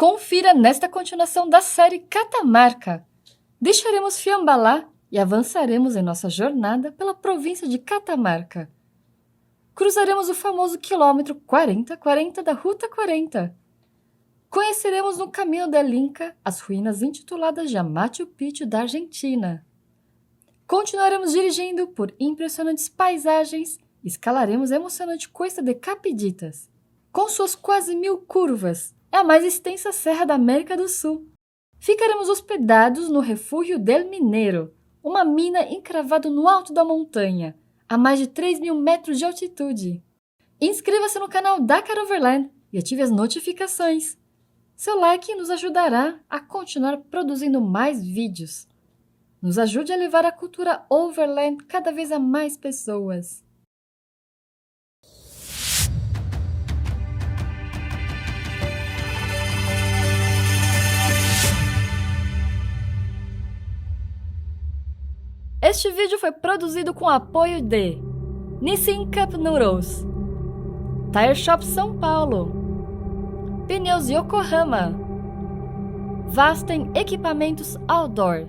Confira nesta continuação da série Catamarca. Deixaremos Fiambalá e avançaremos em nossa jornada pela província de Catamarca. Cruzaremos o famoso quilômetro 4040 da Ruta 40. Conheceremos no caminho del Inca as ruínas intituladas de Machu Picchu da Argentina. Continuaremos dirigindo por impressionantes paisagens e escalaremos a emocionante Cuesta de Capillitas. Com suas quase 1000 curvas, é a mais extensa serra da América do Sul. Ficaremos hospedados no Refúgio del Mineiro, uma mina encravada no alto da montanha, a mais de 3.000 metros de altitude. Inscreva-se no canal Dakar Overland e ative as notificações. Seu like nos ajudará a continuar produzindo mais vídeos. Nos ajude a levar a cultura Overland cada vez a mais pessoas. Este vídeo foi produzido com o apoio de Nissin Cup Noodles, Tire Shop São Paulo, Pneus Yokohama, Vasten Equipamentos Outdoor.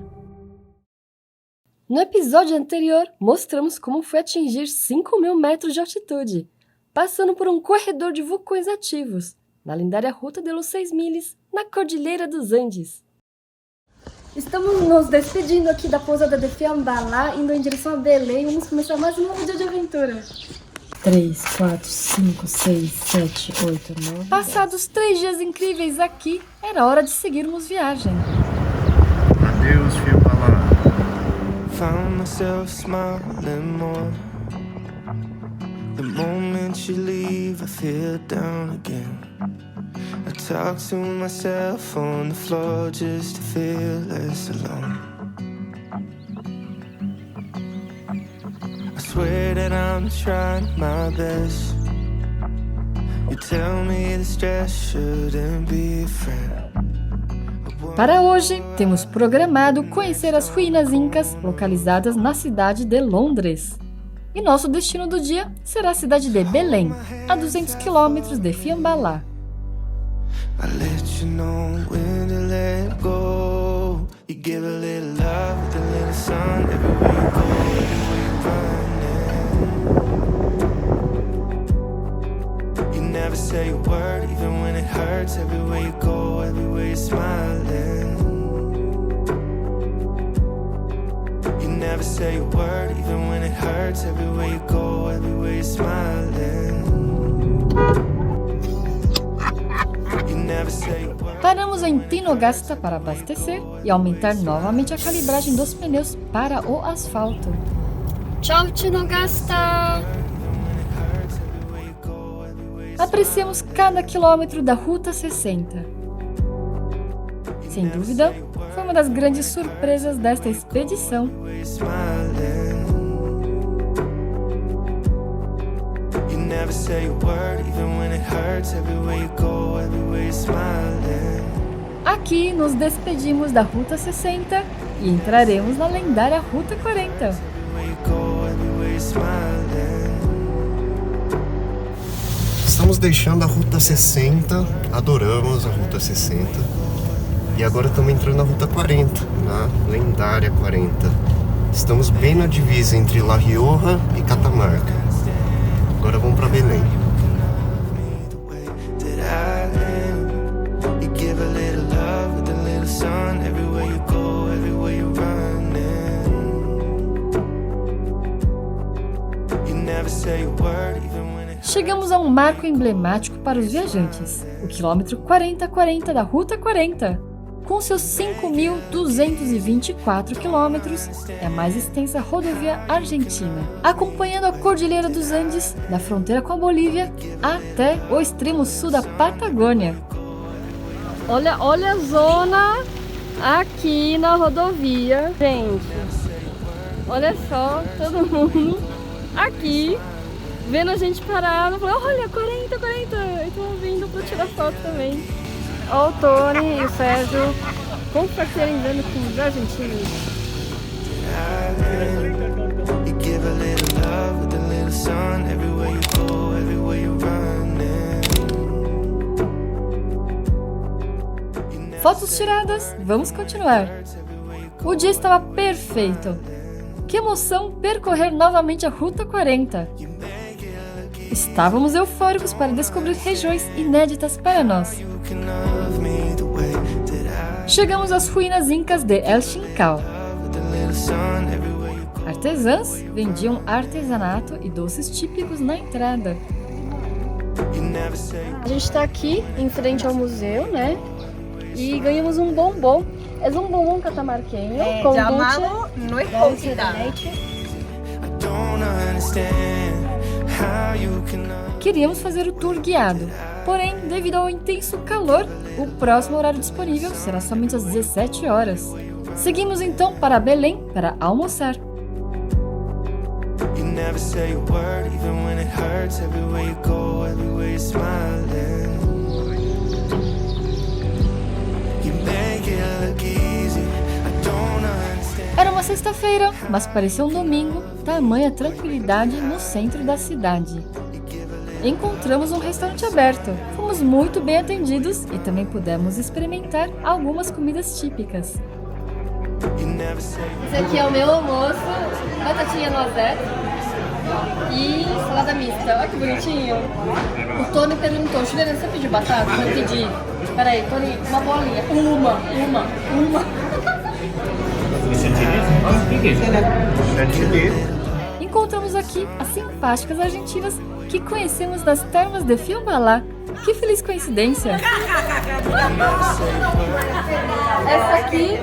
No episódio anterior, mostramos como foi atingir 5.000 metros de altitude, passando por um corredor de vulcões ativos, na lendária Ruta de los 6 Miles, na Cordilheira dos Andes. Estamos nos despedindo aqui da pousada de Fiambalá, indo em direção a Belém. Vamos começar mais um novo dia de aventura. 3, 4, 5, 6, 7, 8, 9... Passados 3 dias incríveis aqui, era hora de seguirmos viagem. Adeus, Fiambalá. Found myself smiling more. The moment you leave, I feel down again. I talk to myself on the floor just to feel less alone. I swear that I'm trying my best. You tell me the stress shouldn't be a friend. Para hoje, temos programado conhecer as ruínas incas localizadas na cidade de Londres. E nosso destino do dia será a cidade de Belém, a 200 km de Fiambalá. I let you know when to let go. You give a little love with a little sun everywhere you go, everywhere you're running. You never say a word even when it hurts. Everywhere you go, everywhere you're smiling. You never say a word even when it hurts. Everywhere you go, everywhere you're smiling. Paramos em Tinogasta para abastecer e aumentar novamente a calibragem dos pneus para o asfalto. Tchau, Tinogasta! Apreciamos cada quilômetro da Ruta 60. Sem dúvida, foi uma das grandes surpresas desta expedição. Aqui nos despedimos da Ruta 60 e entraremos na lendária Ruta 40. Estamos deixando a Ruta 60, adoramos a Ruta 60. E agora estamos entrando na Ruta 40, na lendária 40. Estamos bem na divisa entre La Rioja e Catamarca. Agora vamos para Belém. Chegamos a um marco emblemático para os viajantes, o quilômetro 4040 da Ruta 40. Com seus 5.224 quilômetros, é a mais extensa rodovia argentina, acompanhando a Cordilheira dos Andes, da fronteira com a Bolívia, até o extremo sul da Patagônia. Olha a zona aqui na rodovia, gente. Olha só, todo mundo aqui, vendo a gente parado, falando, olha, 40, então vindo para tirar foto também. Olha o Tony e o Sérgio confraternizando com os argentinos. Fotos tiradas, vamos continuar. O dia estava perfeito. Que emoção percorrer novamente a Ruta 40. Estávamos eufóricos para descobrir regiões inéditas para nós. Chegamos às ruínas incas de El Chincal. Artesãs vendiam artesanato e doces típicos na entrada. A gente está aqui em frente ao museu, né? E ganhamos um bombom. É um bombom catamarqueño com llamado no es poquita. Queríamos fazer o tour guiado, porém, devido ao intenso calor, o próximo horário disponível será somente às 17 horas. Seguimos então para Belém para almoçar. You never say a word, even when it hurts. Everywhere you go, everywhere you're smiling. You make it look easy. I don't understand. Era uma sexta-feira, mas parecia um domingo, tamanha tranquilidade no centro da cidade. Encontramos um restaurante aberto, fomos muito bem atendidos e também pudemos experimentar algumas comidas típicas. Esse aqui é o meu almoço, batatinha noisette e salada mista. Olha que bonitinho. O Tony perguntou, Juliana, você pediu batata? Eu pedi. Peraí, Tony, uma bolinha. Uma. Encontramos aqui as simpáticas argentinas que conhecemos das termas de Fiambalá. Que feliz coincidência! Essa aqui,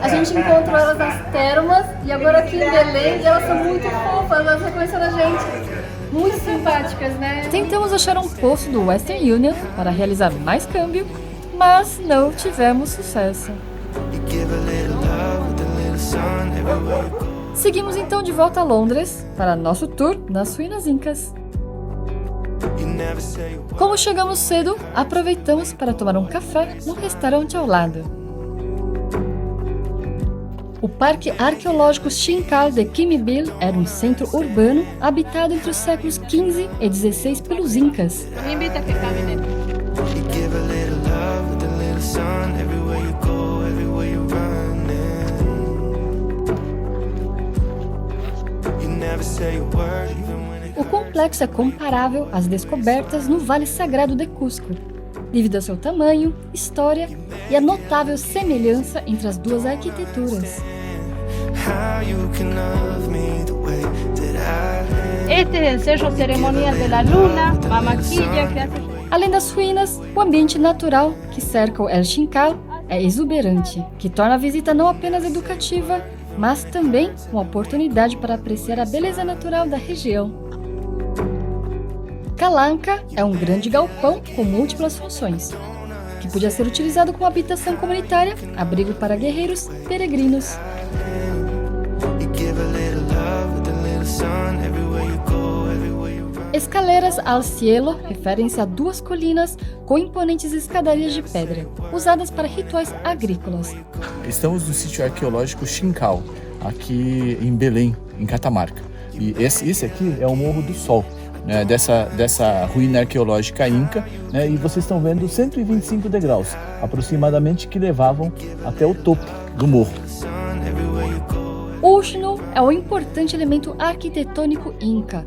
a gente encontrou elas nas termas e agora aqui em Belém, elas são muito fofas, elas reconheceram a gente. Muito simpáticas, né? Tentamos achar um posto do Western Union para realizar mais câmbio, mas não tivemos sucesso. Seguimos então de volta a Londres para nosso tour nas ruínas incas. Como chegamos cedo, aproveitamos para tomar um café no restaurante ao lado. O Parque Arqueológico Chincal de Quimibil era um centro urbano habitado entre os séculos XV e XVI pelos incas. Me invita a que camine. O complexo é comparável às descobertas no Vale Sagrado de Cusco, devido ao seu tamanho, história e a notável semelhança entre as duas arquiteturas. Este es el cerro ceremonial de la luna, Mamaquilla, que hace... Além das ruínas, o ambiente natural que cerca o El Chincal é exuberante, que torna a visita não apenas educativa, mas também uma oportunidade para apreciar a beleza natural da região. Calanca é um grande galpão com múltiplas funções, que podia ser utilizado como habitação comunitária, abrigo para guerreiros e peregrinos. Escaleras al cielo referem-se a duas colinas com imponentes escadarias de pedra, usadas para rituais agrícolas. Estamos no sítio arqueológico Chincal, aqui em Belém, em Catamarca. E esse aqui é o Morro do Sol, né, dessa ruína arqueológica inca, né, e vocês estão vendo 125 degraus, aproximadamente, que levavam até o topo do morro. O Uxnu é um importante elemento arquitetônico inca,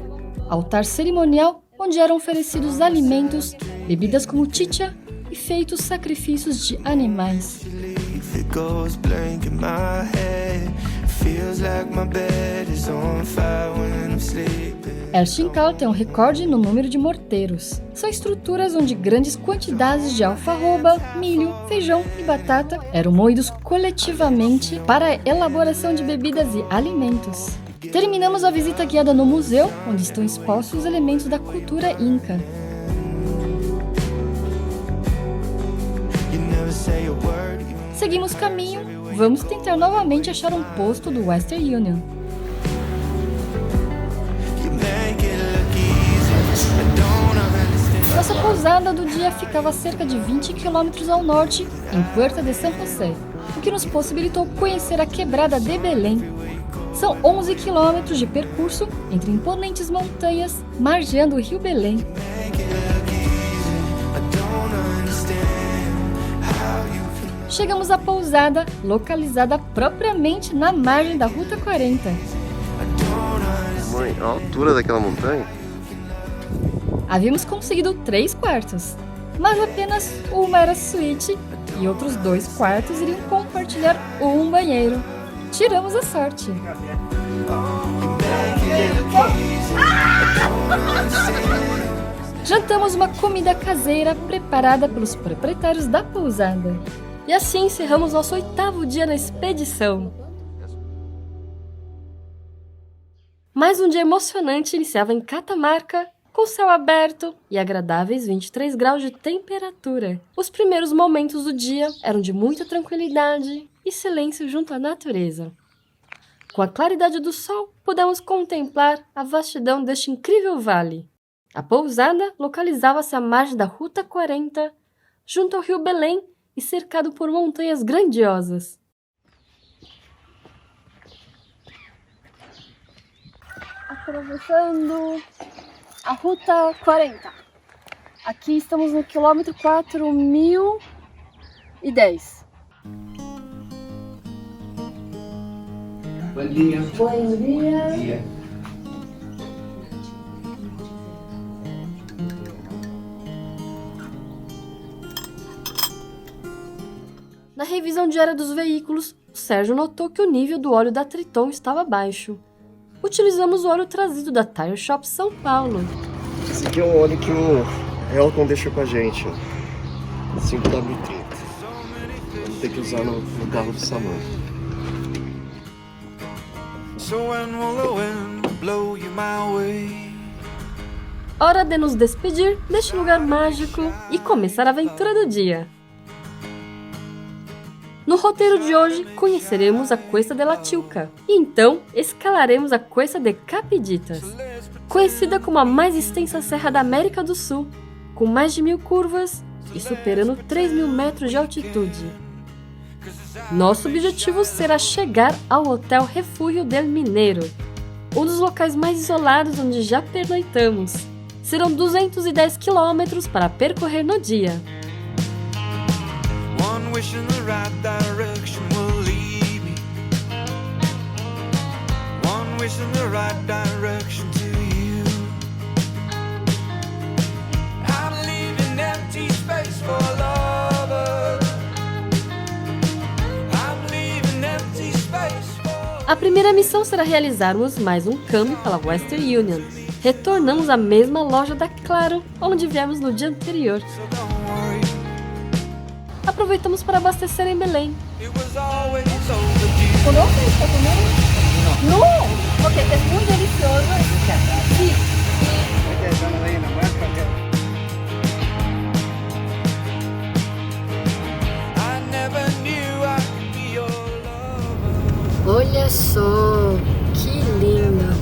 altar cerimonial onde eram oferecidos alimentos, bebidas como chicha e feitos sacrifícios de animais. El Chincal tem um recorde no número de morteiros. São estruturas onde grandes quantidades de alfarroba, milho, feijão e batata eram moídos coletivamente para a elaboração de bebidas e alimentos. Terminamos a visita guiada no museu, onde estão expostos os elementos da cultura inca. Seguimos caminho, vamos tentar novamente achar um posto do Western Union. Nossa pousada do dia ficava a cerca de 20 km ao norte, em Puerta de San José, o que nos possibilitou conhecer a quebrada de Belém. São 11 quilômetros de percurso entre imponentes montanhas, margeando o rio Belém. chegamos à pousada, localizada propriamente na margem da Ruta 40. Mãe, a altura daquela montanha? Havíamos conseguido 3 quartos, mas apenas uma era suíte e outros 2 quartos iriam compartilhar um banheiro. Tiramos a sorte. Jantamos uma comida caseira preparada pelos proprietários da pousada. E assim encerramos nosso 8º dia na expedição. Mais um dia emocionante iniciava em Catamarca, com céu aberto e agradáveis 23 graus de temperatura. Os primeiros momentos do dia eram de muita tranquilidade e silêncio junto à natureza. Com a claridade do sol, pudemos contemplar a vastidão deste incrível vale. A pousada localizava-se à margem da Ruta 40, junto ao rio Belém e cercado por montanhas grandiosas. Atravessando a Ruta 40. Aqui estamos no quilômetro 4010. Bom dia. Bom dia. Na revisão diária dos veículos, o Sérgio notou que o nível do óleo da Triton estava baixo. Utilizamos o óleo trazido da Tire Shop São Paulo. Esse aqui é o óleo que o Elton deixou com a gente, ó. 5W30. Vamos ter que usar no carro do Samanta. So when will the wind blow you my way? Hora de nos despedir deste lugar mágico e começar a aventura do dia. No roteiro de hoje, conheceremos a Cuesta de la Chilca e então escalaremos a Cuesta de Capillitas, conhecida como a mais extensa serra da América do Sul, com mais de 1000 curvas e superando 3.000 metros de altitude. Nosso objetivo será chegar ao Hotel Refúgio del Mineiro, um dos locais mais isolados onde já pernoitamos. Serão 210 quilômetros para percorrer no dia. One wish in the right direction will lead me. One wish in the right direction to you. I'm leaving empty space for lovers. I'm leaving empty space for... A primeira missão será realizarmos mais um câmbio pela Western Union. Retornamos à mesma loja da Claro, onde viemos no dia anterior. So don't worry, Aproveitamos para abastecer em Belém. it was always overdue. ¿Conoces? ¿Está comiendo? No, porque es muy delicioso. Sí. I never knew I could be your lover. Olha só, que linda.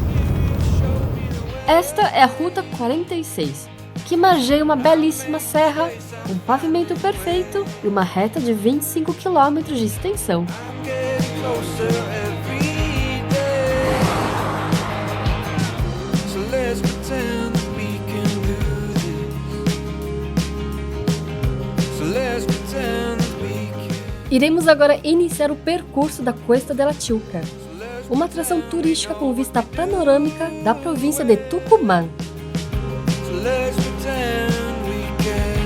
Esta é a Ruta 46, que margeia uma belíssima serra, um pavimento perfeito e uma reta de 25 km de extensão. I'm getting closer every day. So let's pretend that we can do this. So let's pretend that we can. Iremos agora iniciar o percurso da Cuesta de la Chilca, uma atração turística com vista panorâmica da província de Tucumã. So let's pretend we can.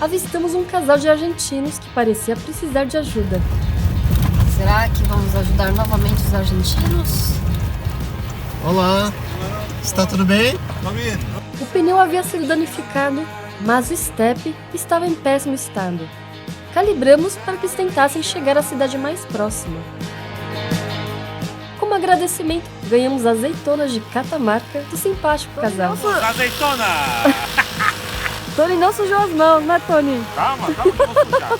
Avistamos um casal de argentinos que parecia precisar de ajuda. Será que vamos ajudar novamente os argentinos? Olá, está tudo bem? O pneu havia sido danificado, mas o estepe estava em péssimo estado. Calibramos para que eles tentassem chegar à cidade mais próxima. Como agradecimento, ganhamos azeitonas de Catamarca do simpático casal. Azeitona! Tony não sujou as mãos, né, Tony? Calma, que eu vou sujar. How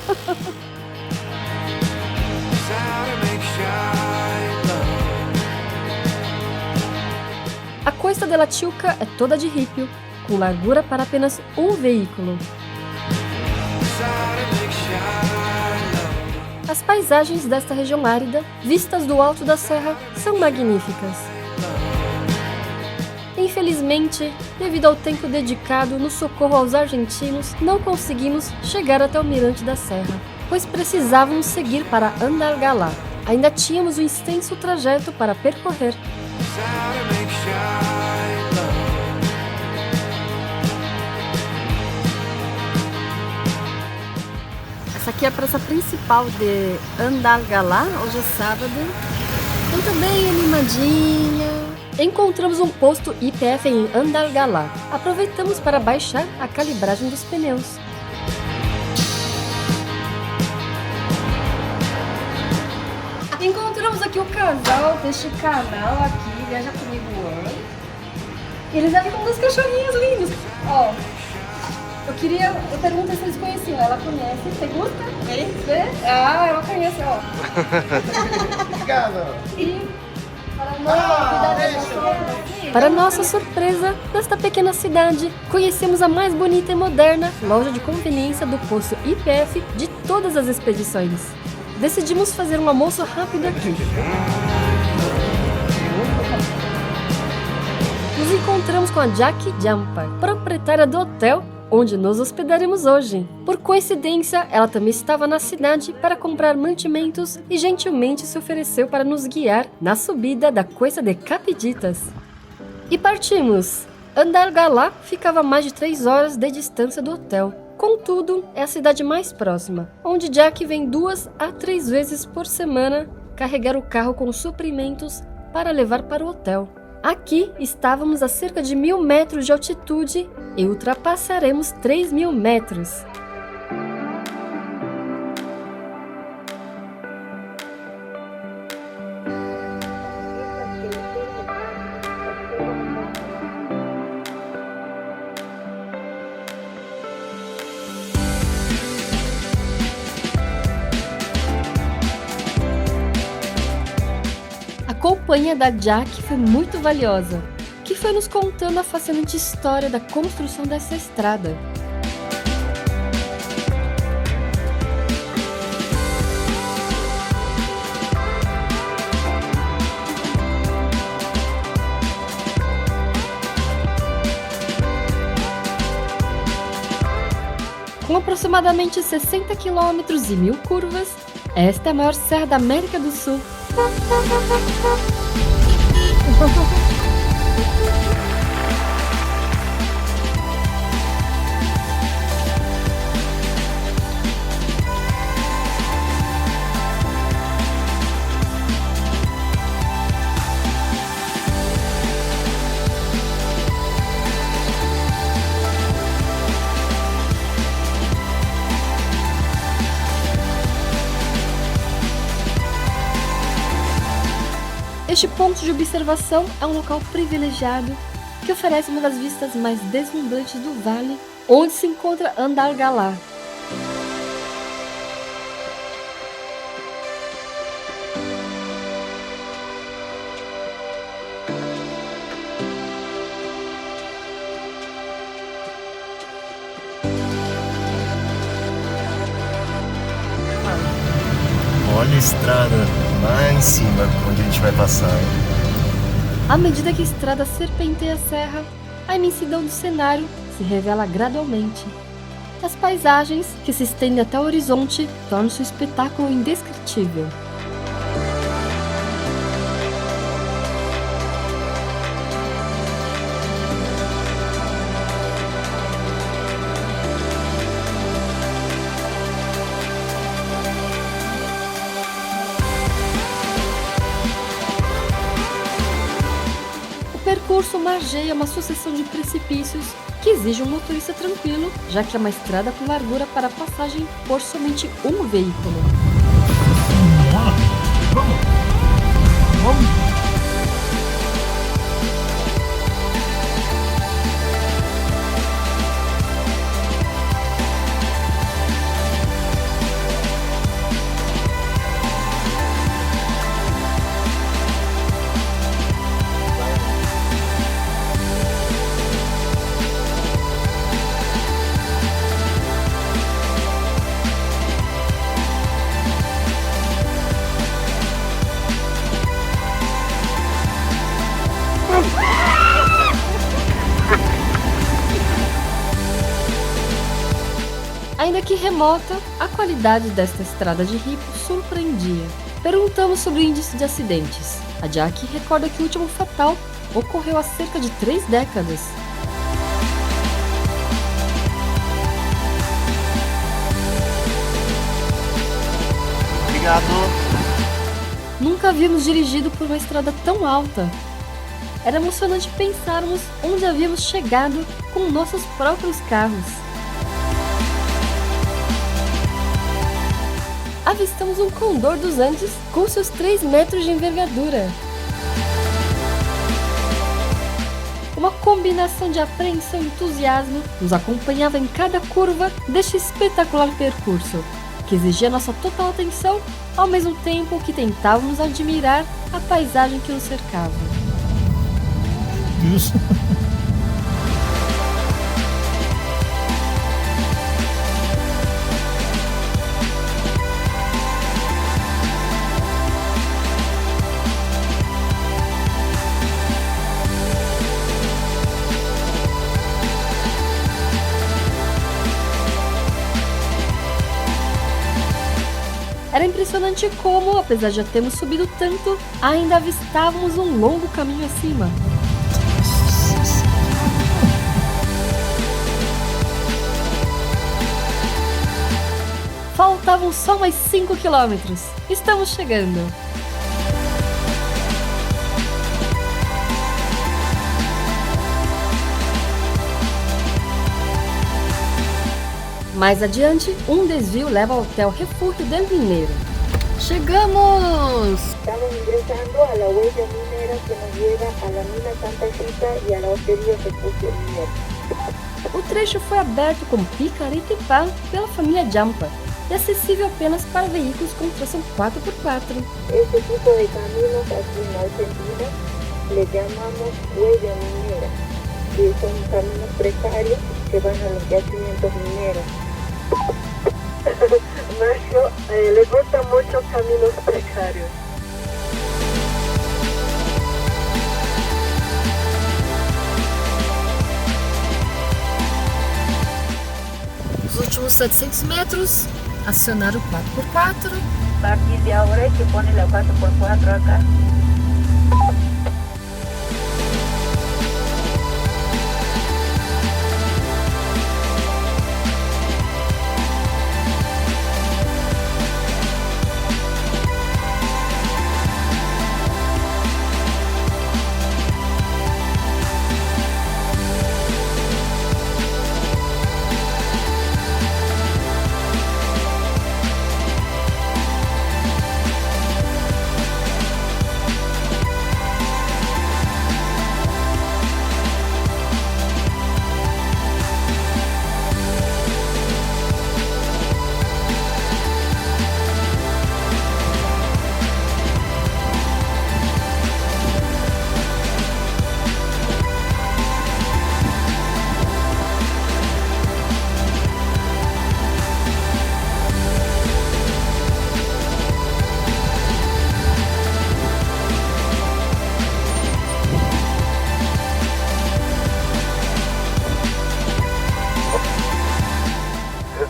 to make shy love. A Cuesta de la Chilca é toda de ripio, com largura para apenas um veículo. How to make shy love. As paisagens desta região árida, vistas do alto da serra, são magníficas. Infelizmente, devido ao tempo dedicado no socorro aos argentinos, não conseguimos chegar até o Mirante da Serra, pois precisávamos seguir para Andalgalá. Ainda tínhamos um extenso trajeto para percorrer. Essa aqui é a praça principal de Andalgalá, hoje é sábado. Então bem animadinha. Encontramos um posto YPF em Andalgalá. Aproveitamos para baixar a calibragem dos pneus. Encontramos aqui o casal deste canal aqui, Viaja Comigo One. Eles já ficam com 2 cachorrinhos lindos. Ó, eu perguntei se eles conheciam. Ela conhece. Você gosta? Vê? Ah, ela conhece, ó. Obrigado. E para nossa surpresa, nesta pequena cidade, conhecemos a mais bonita e moderna loja de conveniência do posto YPF de todas as expedições. Decidimos fazer um almoço rápido aqui. Nos encontramos com a Jackie Jampa, proprietária do hotel onde nos hospedaremos hoje. Por coincidência, ela também estava na cidade para comprar mantimentos e gentilmente se ofereceu para nos guiar na subida da Cuesta de Capillitas. E partimos! Andalgalá ficava a mais de 3 horas de distância do hotel. Contudo, é a cidade mais próxima, onde Jack vem 2 a 3 vezes por semana carregar o carro com suprimentos para levar para o hotel. Aqui estávamos a cerca de 1.000 metros de altitude e ultrapassaremos 3.000 metros. A companhia da Jack foi muito valiosa, que foi nos contando a fascinante história da construção dessa estrada. Com aproximadamente 60 quilômetros e 1.000 curvas, esta é a maior serra da América do Sul. Este ponto de observação é um local privilegiado que oferece uma das vistas mais deslumbrantes do vale, onde se encontra Andalgalá. Olha a estrada lá em cima, onde a gente vai passar. À medida que a estrada serpenteia a serra, a imensidão do cenário se revela gradualmente. As paisagens, que se estendem até o horizonte, tornam-se um espetáculo indescritível. O percurso margeia uma sucessão de precipícios que exige um motorista tranquilo, já que é uma estrada com largura para passagem por somente um veículo. Ainda que remota, a qualidade desta estrada de rico surpreendia. Perguntamos sobre o índice de acidentes. A Jack recorda que o último fatal ocorreu há cerca de 3 décadas. Obrigado. Nunca havíamos dirigido por uma estrada tão alta. Era emocionante pensarmos onde havíamos chegado com nossos próprios carros. Avistamos um condor dos Andes com seus 3 metros de envergadura. Uma combinação de apreensão e entusiasmo nos acompanhava em cada curva deste espetacular percurso, que exigia nossa total atenção, ao mesmo tempo que tentávamos admirar a paisagem que nos cercava. Isso. Era impressionante como, apesar de já termos subido tanto, ainda avistávamos um longo caminho acima. Faltavam só mais 5 quilômetros. Estamos chegando. Mais adiante, um desvio leva ao Hotel Refúgio del Mineiro. Chegamos! Estamos ingresando a la huella minera que nos lleva a la mina Santa Rita y a la hostería Refúgio Mineiro. O trecho foi aberto com picareta e pá pela família Jampa e acessível apenas para veículos com tração 4x4. Este tipo de caminos aquí en Argentina le llamamos huella minera, que son caminos precarios que van a los yacimientos mineros. Marcio, le gustan mucho caminos precarios. Os últimos 700 metros, acionar o 4x4. A partir de ahora hay que poner la 4x4 acá.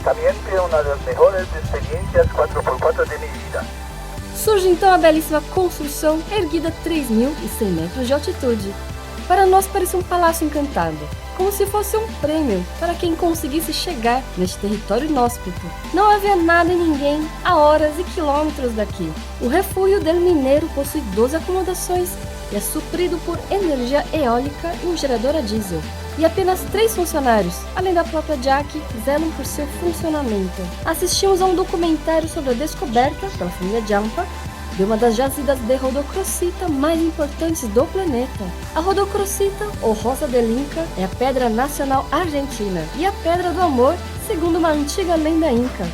Ciertamente una de las mejores experiencias 4x4 de mi vida. Surge então a belíssima construção erguida a 3.100 metros de altitude. Para nós parecia um palácio encantado, como se fosse um prêmio para quem conseguisse chegar neste território inóspito. Não havia nada e ninguém a horas e quilômetros daqui. O Refúgio del Mineiro possui 12 acomodações e é suprido por energia eólica e um gerador a diesel. E apenas 3 funcionários, além da própria Jack, zelam por seu funcionamento. Assistimos a um documentário sobre a descoberta, pela família Jampa, de uma das jazidas de rodocrosita mais importantes do planeta. A rodocrosita, ou Rosa del Inca, é a pedra nacional argentina e a pedra do amor, segundo uma antiga lenda inca.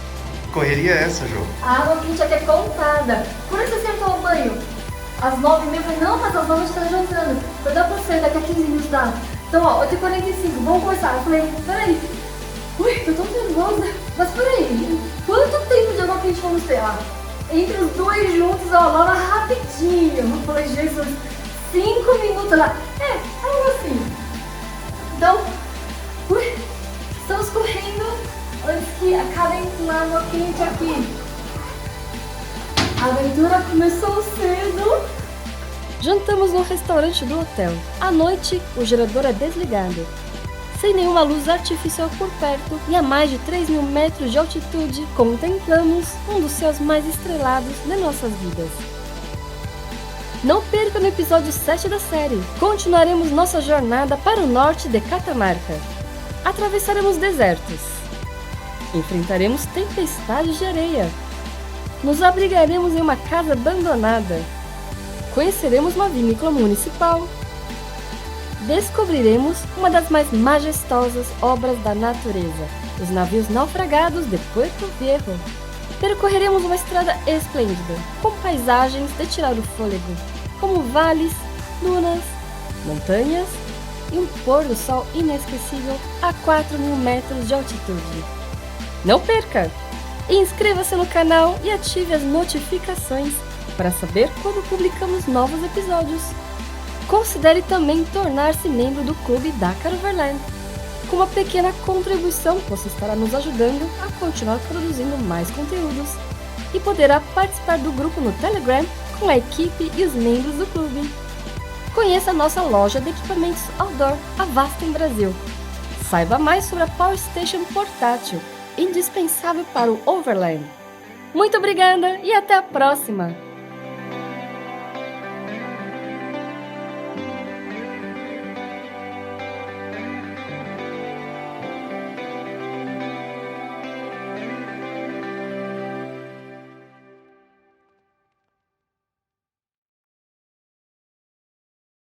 Correria é essa, Jô? A água quente aqui é contada. Por isso você tomou banho? Às 9h30, eu falei, não, mas às 9h a gente tá jantando. Vai dar pra você, daqui a 15 minutos dá. Então, ó, 8h45, vamos começar. Eu falei, peraí. Ui, tô tão nervosa. Mas peraí, quanto tempo de água quente vamos ter lá? Entre os dois juntos, ó, lava rapidinho. Eu falei, Jesus, 5 minutos lá. Algo assim. Então, estamos correndo antes que a Karen com água quente aqui. A aventura começou cedo. Jantamos no restaurante do hotel. À noite, o gerador é desligado. Sem nenhuma luz artificial por perto e a mais de 3.000 metros de altitude, contemplamos um dos céus mais estrelados de nossas vidas. Não perca no episódio 7 da série. Continuaremos nossa jornada para o norte de Catamarca. Atravessaremos desertos. Enfrentaremos tempestades de areia. Nos abrigaremos em uma casa abandonada. Conheceremos uma vinícola municipal. Descobriremos uma das mais majestosas obras da natureza, os navios naufragados de Puerto Viejo. Percorreremos uma estrada esplêndida, com paisagens de tirar o fôlego, como vales, dunas, montanhas e um pôr do sol inesquecível a 4.000 metros de altitude. Não perca! Inscreva-se no canal e ative as notificações para saber quando publicamos novos episódios. Considere também tornar-se membro do Clube Dakar Overland. Com uma pequena contribuição, você estará nos ajudando a continuar produzindo mais conteúdos e poderá participar do grupo no Telegram com a equipe e os membros do clube. Conheça a nossa loja de equipamentos outdoor, a Vasten Brasil. Saiba mais sobre a Power Station portátil, indispensável para o Overland. Muito obrigada e até a próxima!